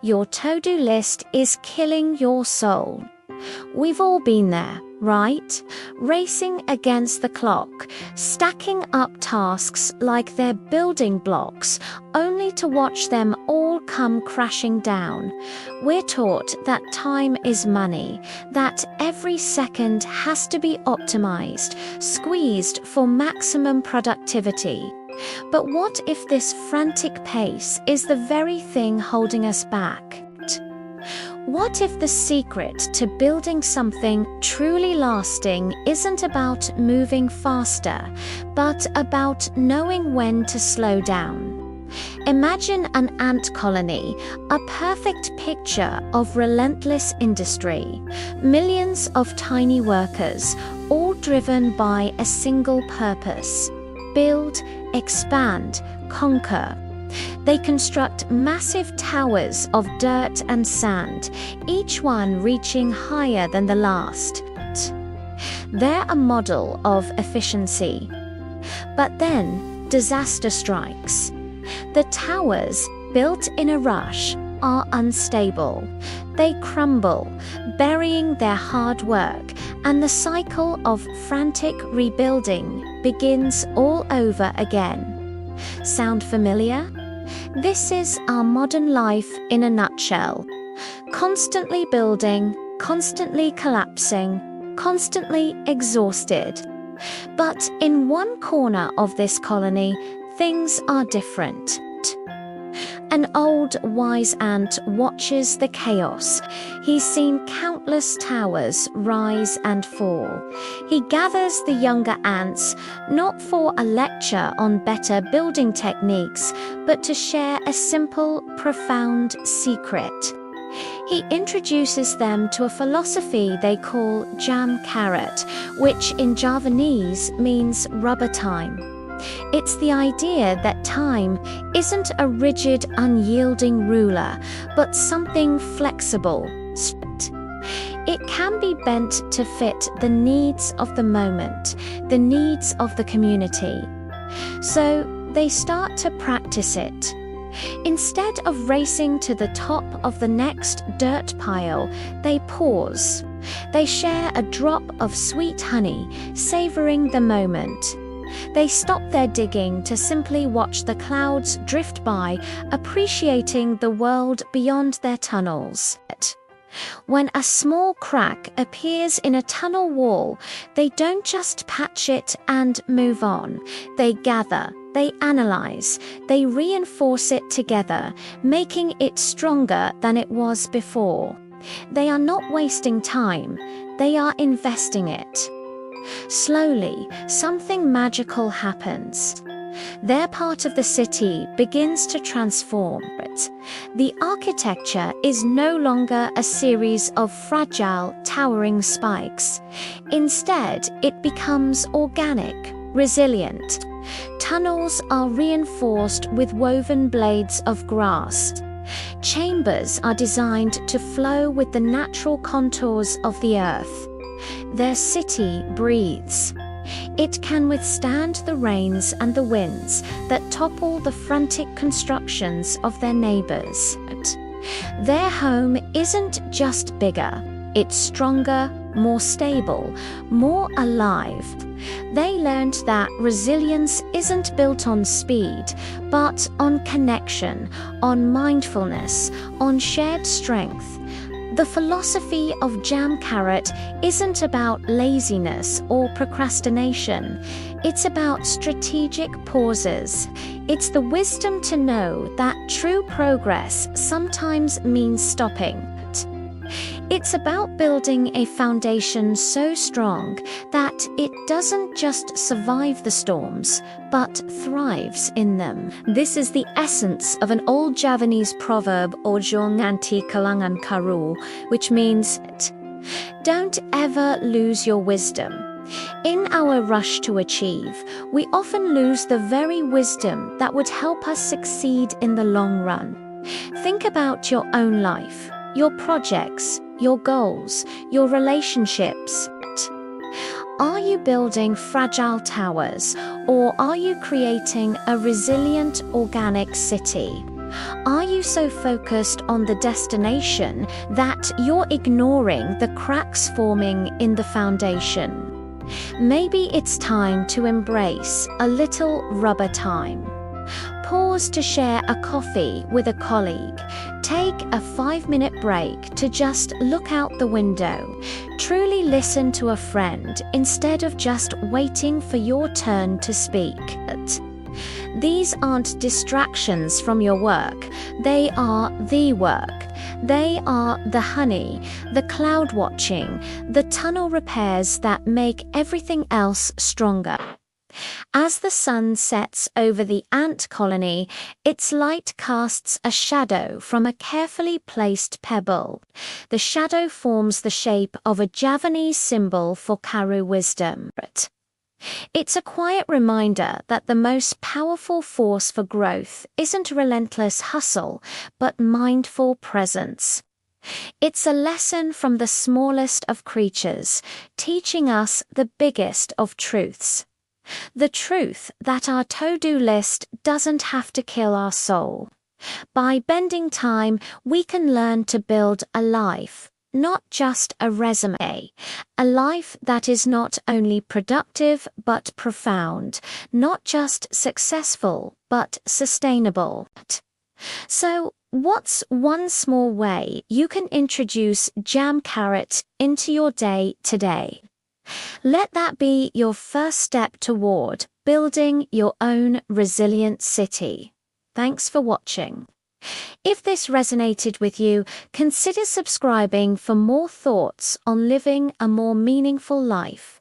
Your to-do list is killing your soul. We've all been there, right? Racing against the clock, stacking up tasks like they're building blocks, only to watch them all come crashing down. We're taught that time is money, that every second has to be optimized, squeezed for maximum productivity. But what if this frantic pace is the very thing holding us back? What if the secret to building something truly lasting isn't about moving faster, but about knowing when to slow down? Imagine an ant colony, a perfect picture of relentless industry. Millions of tiny workers, all driven by a single purpose: build, expand, conquer. They construct massive towers of dirt and sand, each one reaching higher than the last. They're a model of efficiency. But then disaster strikes. The towers, built in a rush, are unstable. They crumble, burying their hard work, and the cycle of frantic rebuilding begins all over again. Sound familiar? This is our modern life in a nutshell. Constantly building, constantly collapsing, constantly exhausted. But in one corner of this colony, things are different. An old wise ant watches the chaos. He's seen countless towers rise and fall. He gathers the younger ants, not for a lecture on better building techniques, but to share a simple, profound secret. He introduces them to a philosophy they call Karet, which in Javanese means rubber time. It's the idea that time isn't a rigid, unyielding ruler, but something flexible. It can be bent to fit the needs of the moment, the needs of the community. So they start to practice it. Instead of racing to the top of the next dirt pile, they pause. They share a drop of sweet honey, savoring the moment. They stop their digging to simply watch the clouds drift by, appreciating the world beyond their tunnels. When a small crack appears in a tunnel wall, they don't just patch it and move on. They gather, they analyze, they reinforce it together, making it stronger than it was before. They are not wasting time, they are investing it. Slowly, something magical happens. Their part of the city begins to transform. The architecture is no longer a series of fragile, towering spikes. Instead, it becomes organic, resilient. Tunnels are reinforced with woven blades of grass. Chambers are designed to flow with the natural contours of the earth. Their city breathes. It can withstand the rains and the winds that topple the frantic constructions of their neighbors. Their home isn't just bigger, it's stronger, more stable, more alive. They learned that resilience isn't built on speed, but on connection, on mindfulness, on shared strength. The philosophy of Karet isn't about laziness or procrastination. It's about strategic pauses. It's the wisdom to know that true progress sometimes means stopping. It's about building a foundation so strong that it doesn't just survive the storms, but thrives in them. This is the essence of an old Javanese proverb, Ojong Nanti Kalangan Karu, which means, don't ever lose your wisdom. In our rush to achieve, we often lose the very wisdom that would help us succeed in the long run. Think about your own life, your projects, your goals, your relationships. Are you building fragile towers, or are you creating a resilient, organic city? Are you so focused on the destination that you're ignoring the cracks forming in the foundation? Maybe it's time to embrace a little rubber time. Pause to share a coffee with a colleague. Take a 5-minute break to just look out the window. Truly listen to a friend instead of just waiting for your turn to speak. These aren't distractions from your work. They are the work. They are the honey, the cloud watching, the tunnel repairs that make everything else stronger. As the sun sets over the ant colony, its light casts a shadow from a carefully placed pebble. The shadow forms the shape of a Javanese symbol for Karu wisdom. It's a quiet reminder that the most powerful force for growth isn't relentless hustle, but mindful presence. It's a lesson from the smallest of creatures, teaching us the biggest of truths. The truth that our to-do list doesn't have to kill our soul. By bending time, we can learn to build a life, not just a resume. A life that is not only productive but profound, not just successful but sustainable. So, what's one small way you can introduce Karet into your day today? Let that be your first step toward building your own resilient city. Thanks for watching. If this resonated with you, consider subscribing for more thoughts on living a more meaningful life.